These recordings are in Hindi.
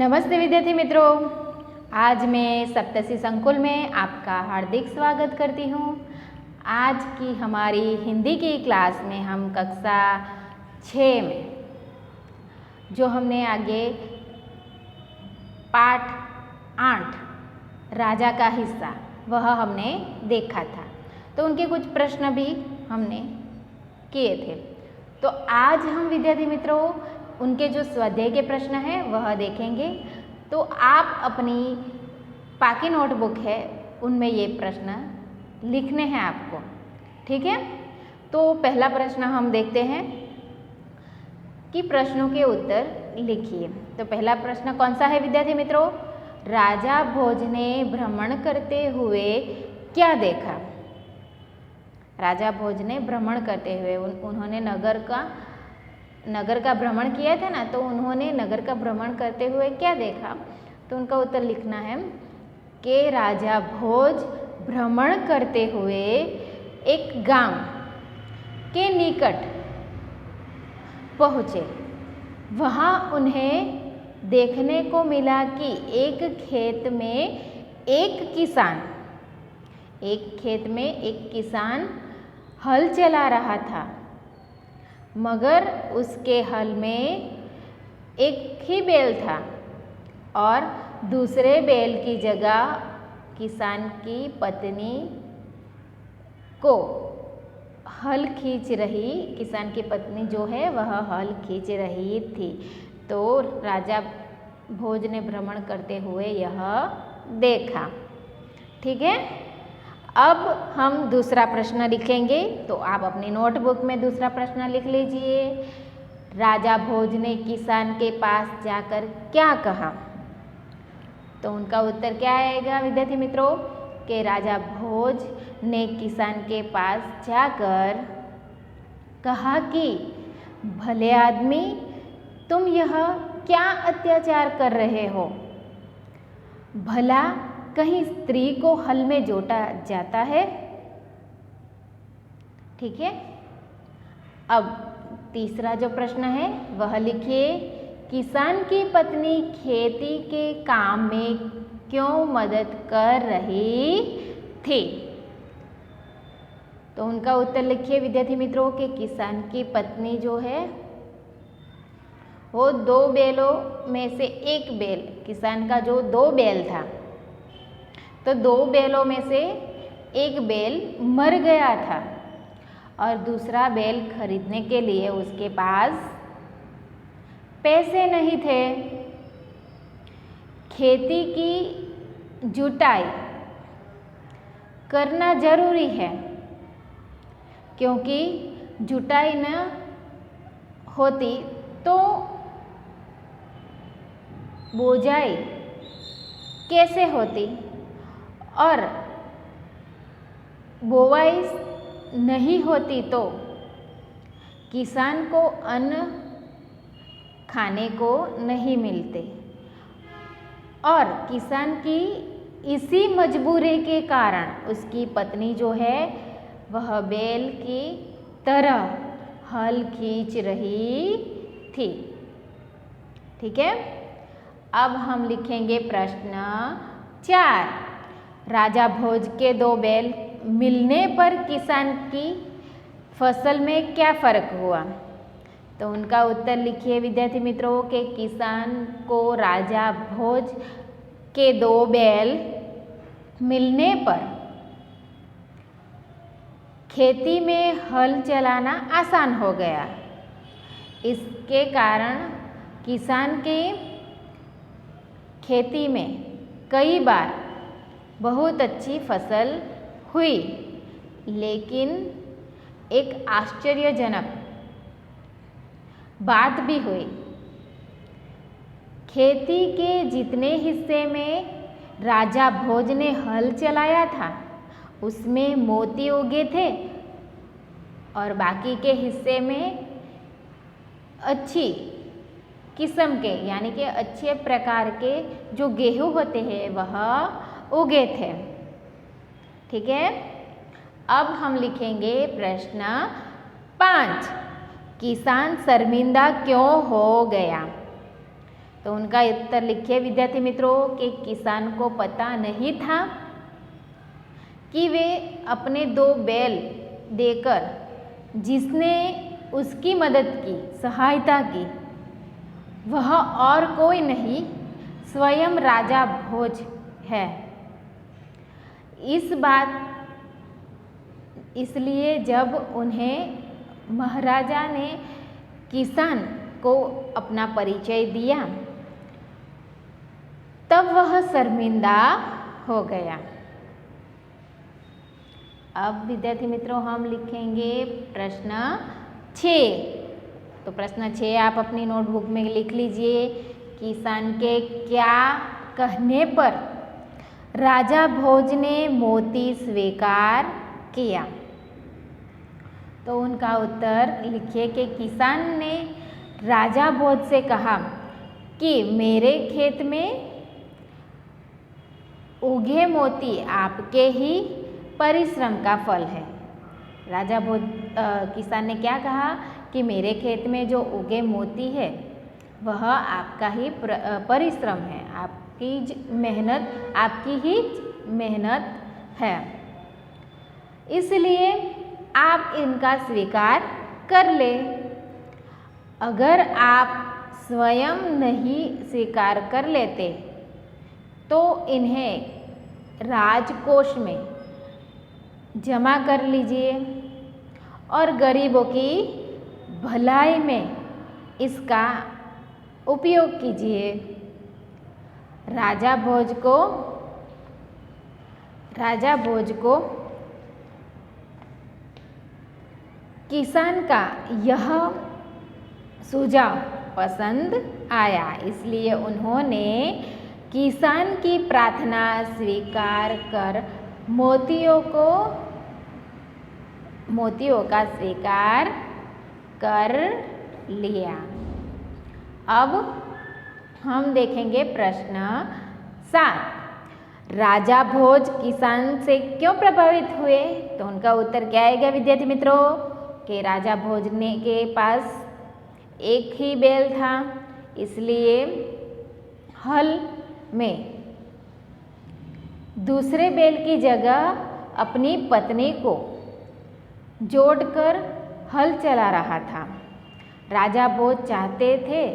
नमस्ते विद्यार्थी मित्रों, आज मैं सप्तशी संकुल में आपका हार्दिक स्वागत करती हूँ। आज की हमारी हिंदी की क्लास में हम कक्षा 6 में जो हमने आगे पाठ 8 राजा का हिस्सा वह हमने देखा था, तो उनके कुछ प्रश्न भी हमने किए थे। तो आज हम विद्यार्थी मित्रों उनके जो स्वाध्याय के प्रश्न हैं वह देखेंगे। तो आप अपनी पाकी नोटबुक है उनमें ये प्रश्न लिखने हैं आपको, ठीक है। तो पहला प्रश्न हम देखते हैं कि प्रश्नों के उत्तर लिखिए। तो पहला प्रश्न कौन सा है विद्यार्थी मित्रों? राजा भोज ने भ्रमण करते हुए क्या देखा? राजा भोज ने भ्रमण करते हुए उन्होंने नगर का भ्रमण किया था ना, तो उन्होंने नगर का भ्रमण करते हुए क्या देखा? तो उनका उत्तर लिखना है कि राजा भोज भ्रमण करते हुए एक गांव के निकट पहुँचे। वहाँ उन्हें देखने को मिला कि एक खेत में एक किसान हल चला रहा था, मगर उसके हल में एक ही बैल था और दूसरे बैल की जगह किसान की पत्नी जो है वह हल खींच रही थी। तो राजा भोज ने भ्रमण करते हुए यह देखा, ठीक है। अब हम दूसरा प्रश्न लिखेंगे, तो आप अपनी नोटबुक में दूसरा प्रश्न लिख लीजिए। राजा भोज ने किसान के पास जाकर क्या कहा? तो उनका उत्तर क्या आएगा विद्यार्थी मित्रों? कि राजा भोज ने किसान के पास जाकर कहा कि भले आदमी, तुम यह क्या अत्याचार कर रहे हो? भला कहीं स्त्री को हल में जोता जाता है? ठीक है। अब तीसरा जो प्रश्न है वह लिखिए। किसान की पत्नी खेती के काम में क्यों मदद कर रही थी? तो उनका उत्तर लिखिए विद्यार्थी मित्रों कि किसान की पत्नी जो है वो 2 बैलों में से एक बैल, किसान का जो 2 बैल था, तो 2 बैलों में से एक बैल मर गया था और दूसरा बैल खरीदने के लिए उसके पास पैसे नहीं थे। खेती की जुताई करना जरूरी है, क्योंकि जुताई न होती तो बोझाई कैसे होती, और बोवाई नहीं होती तो किसान को अन्न खाने को नहीं मिलते। और किसान की इसी मजबूरी के कारण उसकी पत्नी जो है वह बैल की तरह हल खींच रही थी, ठीक है। अब हम लिखेंगे प्रश्न 4। राजा भोज के 2 बैल मिलने पर किसान की फसल में क्या फर्क हुआ? तो उनका उत्तर लिखिए विद्यार्थी मित्रों कि किसान को राजा भोज के 2 बैल मिलने पर खेती में हल चलाना आसान हो गया। इसके कारण किसान की खेती में कई बार बहुत अच्छी फसल हुई, लेकिन एक आश्चर्यजनक बात भी हुई। खेती के जितने हिस्से में राजा भोज ने हल चलाया था उसमें मोती उगे थे और बाकी के हिस्से में अच्छी किस्म के यानी कि अच्छे प्रकार के जो गेहूं होते हैं वह उगे थे, ठीक है। अब हम लिखेंगे प्रश्न 5। किसान शर्मिंदा क्यों हो गया? तो उनका उत्तर लिखिए विद्यार्थी मित्रों कि किसान को पता नहीं था कि वे अपने 2 बैल देकर जिसने उसकी मदद की, सहायता की, वह और कोई नहीं स्वयं राजा भोज है। इस बात इसलिए जब उन्हें महाराजा ने किसान को अपना परिचय दिया तब वह शर्मिंदा हो गया। अब विद्यार्थी मित्रों हम लिखेंगे प्रश्न 6। तो प्रश्न 6 आप अपनी नोटबुक में लिख लीजिए। किसान के क्या कहने पर राजा भोज ने मोती स्वीकार किया? तो उनका उत्तर लिखिए कि किसान ने राजा भोज से कहा कि मेरे खेत में उगे मोती आपके ही परिश्रम का फल है। राजा भोज किसान ने क्या कहा कि मेरे खेत में जो उगे मोती है वह आपका ही परिश्रम है, आपकी मेहनत, आपकी ही मेहनत है, इसलिए आप इनका स्वीकार कर ले। अगर आप स्वयं नहीं स्वीकार कर लेते तो इन्हें राजकोष में जमा कर लीजिए और गरीबों की भलाई में इसका उपयोग कीजिए। राजा भोज को किसान का यह सुझाव पसंद आया, इसलिए उन्होंने किसान की प्रार्थना स्वीकार कर मोतियों का स्वीकार कर लिया। अब हम देखेंगे प्रश्न 7। राजा भोज किसान से क्यों प्रभावित हुए? तो उनका उत्तर क्या आएगा विद्यार्थी मित्रों कि राजा भोज के पास एक ही बैल था, इसलिए हल में दूसरे बैल की जगह अपनी पत्नी को जोड़कर हल चला रहा था। राजा भोज चाहते थे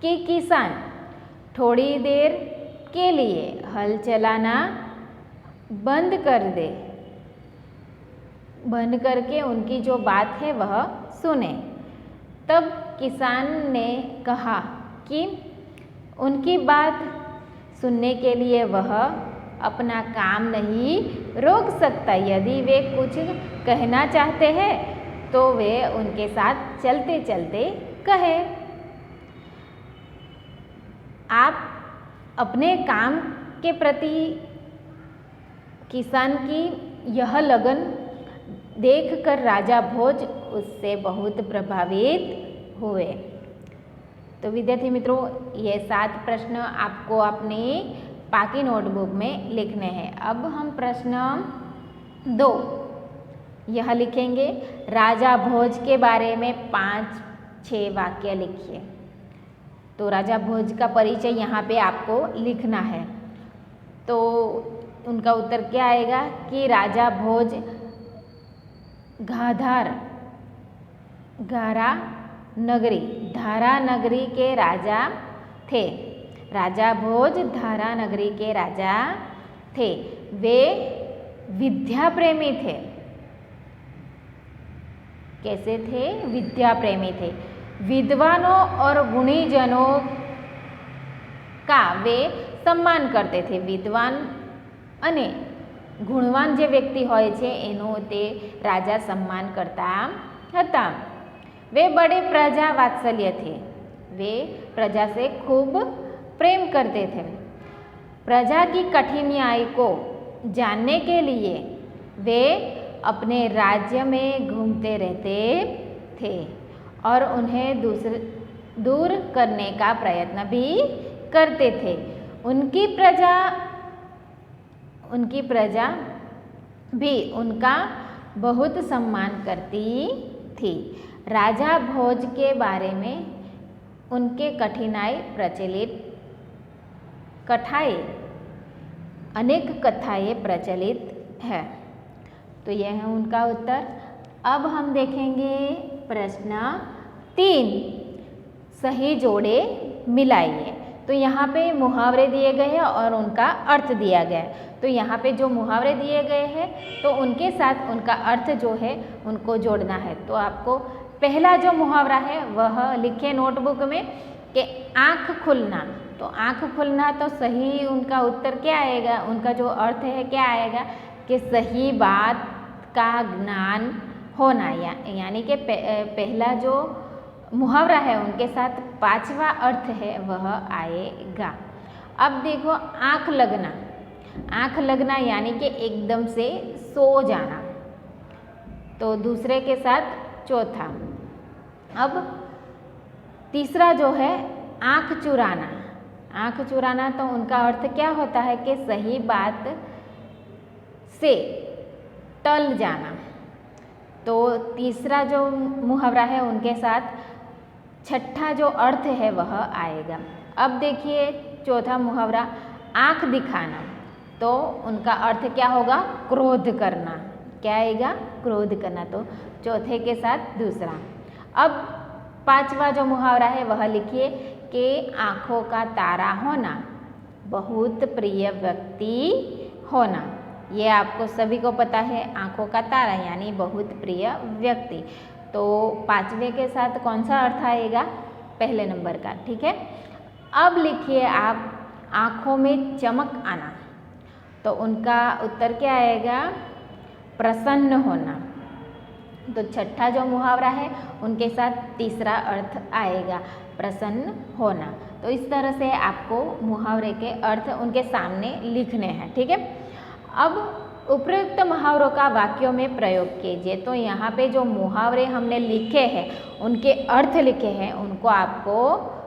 कि किसान थोड़ी देर के लिए हल चलाना बंद करके उनकी जो बात है वह सुने। तब किसान ने कहा कि उनकी बात सुनने के लिए वह अपना काम नहीं रोक सकता। यदि वे कुछ कहना चाहते हैं तो वे उनके साथ चलते चलते कहे। आप अपने काम के प्रति किसान की यह लगन देखकर राजा भोज उससे बहुत प्रभावित हुए। तो विद्यार्थी मित्रों ये 7 प्रश्न आपको अपनी पाकी नोटबुक में लिखने हैं। अब हम प्रश्न 2 यह लिखेंगे। राजा भोज के बारे में 5-6 वाक्य लिखिए। तो राजा भोज का परिचय यहाँ पे आपको लिखना है। तो उनका उत्तर क्या आएगा कि राजा भोज धारा नगरी के राजा थे। राजा भोज धारा नगरी के राजा थे। वे विद्या प्रेमी थे। कैसे थे? विद्या प्रेमी थे। विद्वानों और गुणीजनों का वे सम्मान करते थे। विद्वान અને ગુણવાન જે વ્યક્તિ હોય છે એનો તે રાજા सम्मान करता હતા। वे बड़े प्रजा वात्सल्य थे। वे प्रजा से खूब प्रेम करते थे। प्रजा की कठिनाई को जानने के लिए वे अपने राज्य में घूमते रहते थे और उन्हें दूर करने का प्रयत्न भी करते थे। उनकी प्रजा भी उनका बहुत सम्मान करती थी। राजा भोज के बारे में उनके अनेक कथाएँ प्रचलित है। तो यह है उनका उत्तर। अब हम देखेंगे प्रश्न 3, सही जोड़े मिलाइए। तो यहाँ पे मुहावरे दिए गए हैं और उनका अर्थ दिया गया है। तो यहाँ पे जो मुहावरे दिए गए हैं तो उनके साथ उनका अर्थ जो है उनको जोड़ना है। तो आपको पहला जो मुहावरा है वह लिखे नोटबुक में कि आँख खुलना। तो आँख खुलना तो सही उनका उत्तर क्या आएगा, उनका जो अर्थ है क्या आएगा कि सही बात का ज्ञान होना, यानी कि पहला जो मुहावरा है उनके साथ 5वां अर्थ है वह आएगा। अब देखो आँख लगना, आँख लगना यानी कि एकदम से सो जाना। तो दूसरे के साथ चौथा। अब तीसरा जो है आँख चुराना। आँख चुराना तो उनका अर्थ क्या होता है कि सही बात से टल जाना। तो तीसरा जो मुहावरा है उनके साथ छठा जो अर्थ है वह आएगा। अब देखिए चौथा मुहावरा आँख दिखाना। तो उनका अर्थ क्या होगा, क्रोध करना। क्या आएगा, क्रोध करना। तो चौथे के साथ दूसरा। अब 5वां जो मुहावरा है वह लिखिए कि आँखों का तारा होना, बहुत प्रिय व्यक्ति होना। ये आपको सभी को पता है, आँखों का तारा यानी बहुत प्रिय व्यक्ति। तो 5वें के साथ कौन सा अर्थ आएगा, पहले नंबर का। ठीक है। अब लिखिए आप आँखों में चमक आना। तो उनका उत्तर क्या आएगा, प्रसन्न होना। तो छठा जो मुहावरा है उनके साथ तीसरा अर्थ आएगा, प्रसन्न होना। तो इस तरह से आपको मुहावरे के अर्थ उनके सामने लिखने हैं। ठीक है। अब उपयुक्त मुहावरों का वाक्यों में प्रयोग कीजिए। तो यहाँ पे जो मुहावरे हमने लिखे हैं उनके अर्थ लिखे हैं उनको आपको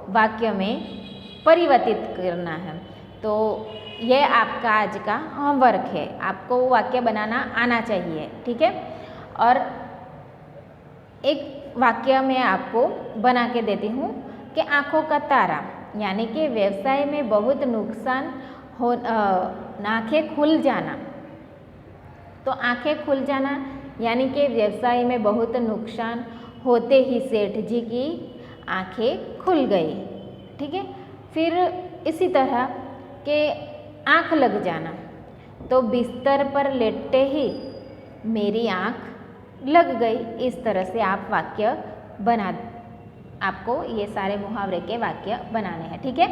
वाक्य में परिवर्तित करना है। तो ये आपका आज का होमवर्क है, आपको वाक्य बनाना आना चाहिए। ठीक है। और एक वाक्य मैं आपको बना के देती हूँ कि आँखों का तारा यानी कि व्यवसाय में बहुत नुकसान हो, आँखें खुल जाना। तो आँखें खुल जाना यानी कि व्यवसाय में बहुत नुकसान होते ही सेठ जी की आँखें खुल गई। ठीक है। फिर इसी तरह के आँख लग जाना। तो बिस्तर पर लेटते ही मेरी आँख लग गई। इस तरह से आप वाक्य आपको ये सारे मुहावरे के वाक्य बनाने हैं। ठीक है।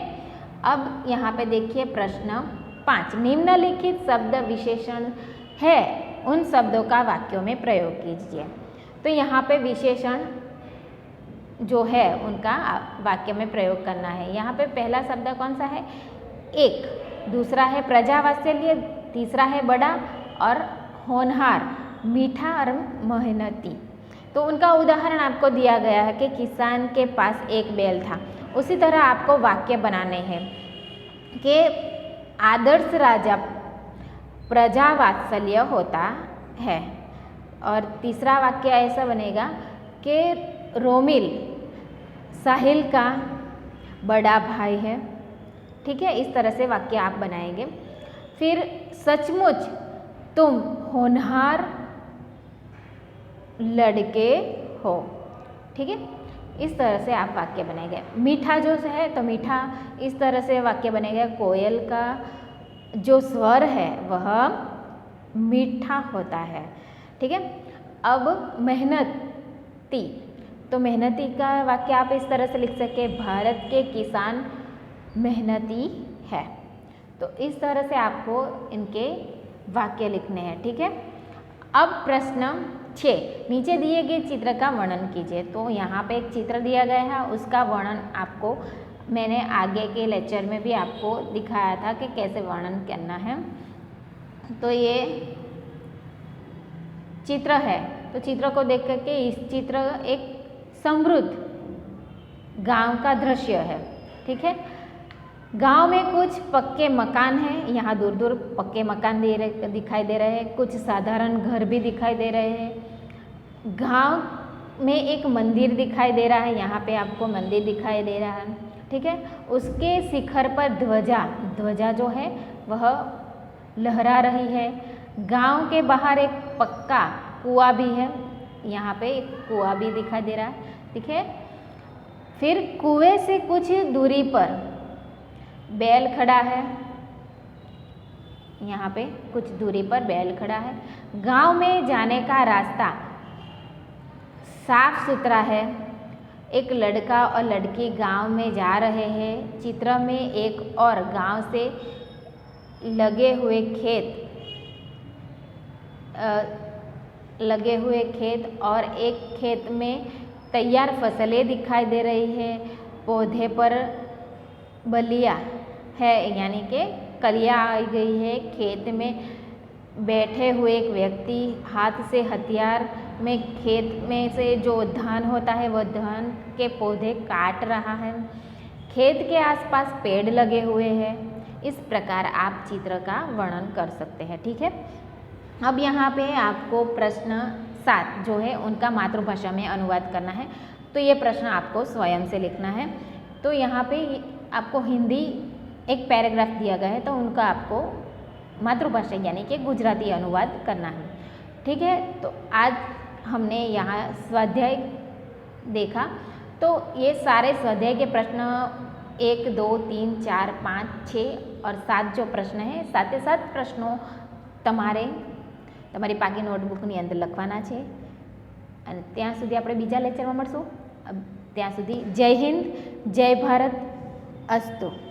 अब यहाँ पे देखिए प्रश्न 5, निम्नलिखित शब्द विशेषण है, उन शब्दों का वाक्यों में प्रयोग कीजिए। तो यहाँ पे विशेषण जो है उनका वाक्य में प्रयोग करना है। यहाँ पे पहला शब्द कौन सा है, एक, दूसरा है प्रजावात्सल्य, तीसरा है बड़ा और होनहार, मीठा और मेहनती। तो उनका उदाहरण आपको दिया गया है कि किसान के पास एक बैल था। उसी तरह आपको वाक्य बनाने हैं कि आदर्श राजा प्रजा वात्सल्य होता है। और तीसरा वाक्य ऐसा बनेगा कि रोमिल साहिल का बड़ा भाई है। ठीक है। इस तरह से वाक्य आप बनाएंगे। फिर सचमुच तुम होनहार लड़के हो। ठीक है। इस तरह से आप वाक्य बनेंगे। मीठा जो है तो मीठा इस तरह से वाक्य बनेगा, कोयल का जो स्वर है वह मीठा होता है। ठीक है। अब मेहनती, तो मेहनती का वाक्य आप इस तरह से लिख सके, भारत के किसान मेहनती है। तो इस तरह से आपको इनके वाक्य लिखने हैं। ठीक है। अब प्रश्न 6, नीचे दिए गए चित्र का वर्णन कीजिए। तो यहाँ पे एक चित्र दिया गया है, उसका वर्णन आपको मैंने आगे के लेक्चर में भी आपको दिखाया था कि कैसे वर्णन करना है। तो ये चित्र है। तो चित्र को देख करके इस चित्र एक समृद्ध गांव का दृश्य है। ठीक है। गांव में कुछ पक्के मकान हैं, यहाँ दूर दूर पक्के मकान दिखाई दे रहे हैं, कुछ साधारण घर भी दिखाई दे रहे हैं। गांव में एक मंदिर दिखाई दे रहा है, यहाँ पे आपको मंदिर दिखाई दे रहा है, ठीक है। उसके शिखर पर ध्वजा जो है वह लहरा रही है। गांव के बाहर एक पक्का कुआं भी है, यहाँ पे एक कुआं भी दिखाई दे रहा है, ठीक है। फिर कुएं से कुछ दूरी पर बैल खड़ा है, यहाँ पे कुछ दूरी पर बैल खड़ा है। गांव में जाने का रास्ता साफ सुथरा है। एक लड़का और लड़की गांव में जा रहे हैं। चित्र में एक और गांव से लगे हुए खेत और एक खेत में तैयार फसलें दिखाई दे रही है। पौधे पर बलिया है, यानी कि कलियां आई गई है। खेत में बैठे हुए एक व्यक्ति हाथ से हथियार में खेत में से जो धान होता है वह धान के पौधे काट रहा है। खेत के आसपास पेड़ लगे हुए हैं। इस प्रकार आप चित्र का वर्णन कर सकते हैं, ठीक है। अब यहाँ पे आपको प्रश्न 7 जो है उनका मातृभाषा में अनुवाद करना है। तो ये प्रश्न आपको स्वयं से लिखना है। तो यहाँ पे आपको हिंदी एक पैराग्राफ दिया गया है, तो उनका आपको मातृभाषा यानी कि गुजराती अनुवाद करना है, ठीक है। तो आज हमने यहाँ स्वाध्याय देखा। तो ये सारे स्वाध्याय के प्रश्न 1, 2, 3, 4, 5, 6 और 7 जो प्रश्न है, 7 प्रश्नों તમારી પાકી નોટબુકની અંદર લખવાના છે। અને ત્યાં સુધી આપણે બીજા લેક્ચરમાં મળશું। ત્યાં સુધી જય હિન્દ, જય ભારત, અસ્તુ।